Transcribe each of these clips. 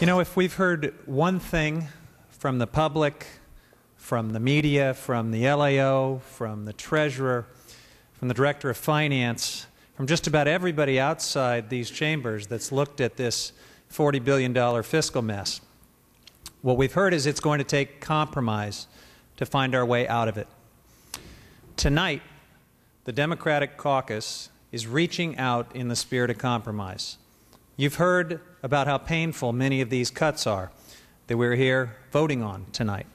You know, if we've heard one thing from the public, from the media, from the LAO, from the treasurer, from the director of finance, from just about everybody outside these chambers that's looked at this $40 billion fiscal mess, what we've heard is it's going to take compromise to find our way out of it. Tonight, the Democratic caucus is reaching out in the spirit of compromise. You've heard about how painful many of these cuts are that we're here voting on tonight.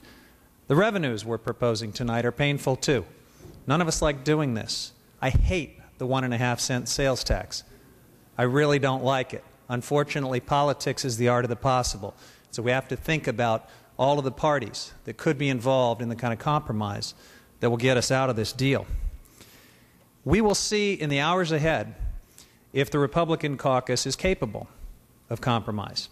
The revenues we're proposing tonight are painful too. None of us like doing this. I hate the 1.5-cent sales tax. I really don't like it. Unfortunately, politics is the art of the possible. So we have to think about all of the parties that could be involved in the kind of compromise that will get us out of this deal. We will see in the hours ahead if the Republican caucus is capable of compromise.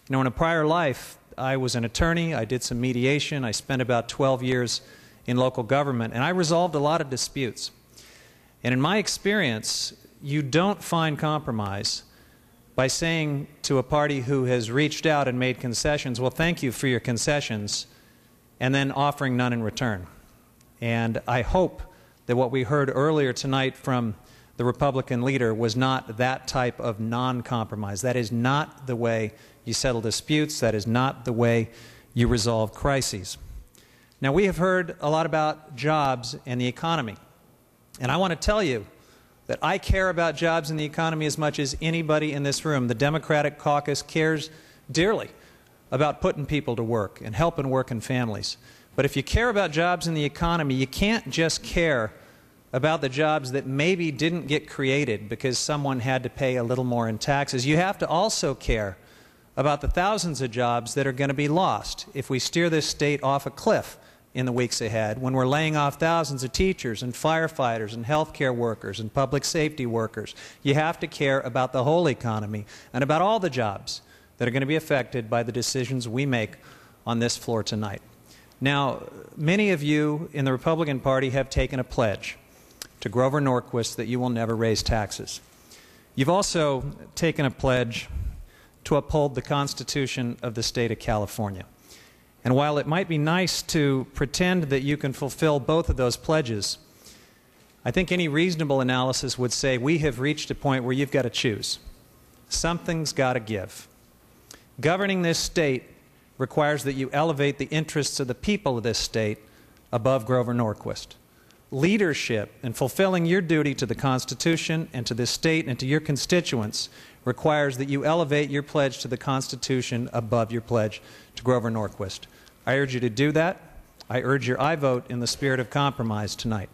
You know, in a prior life, I was an attorney, I did some mediation, I spent about 12 years in local government, and I resolved a lot of disputes. And in my experience, you don't find compromise by saying to a party who has reached out and made concessions, well, thank you for your concessions, and then offering none in return. And I hope that what we heard earlier tonight from the Republican leader was not that type of non-compromise. That is not the way you settle disputes. That is not the way you resolve crises. Now, we have heard a lot about jobs and the economy. And I want to tell you that I care about jobs and the economy as much as anybody in this room. The Democratic caucus cares dearly about putting people to work and helping working families. But if you care about jobs and the economy, you can't just care about the jobs that maybe didn't get created because someone had to pay a little more in taxes. You have to also care about the thousands of jobs that are going to be lost if we steer this state off a cliff in the weeks ahead, when we're laying off thousands of teachers and firefighters and healthcare workers and public safety workers. You have to care about the whole economy and about all the jobs that are going to be affected by the decisions we make on this floor tonight. Now, many of you in the Republican Party have taken a pledge to Grover Norquist that you will never raise taxes. You've also taken a pledge to uphold the Constitution of the state of California. And while it might be nice to pretend that you can fulfill both of those pledges, I think any reasonable analysis would say we have reached a point where you've got to choose. Something's got to give. Governing this state requires that you elevate the interests of the people of this state above Grover Norquist. Leadership and fulfilling your duty to the Constitution and to this state and to your constituents requires that you elevate your pledge to the Constitution above your pledge to Grover Norquist. I urge you to do that. I urge your aye vote in the spirit of compromise tonight.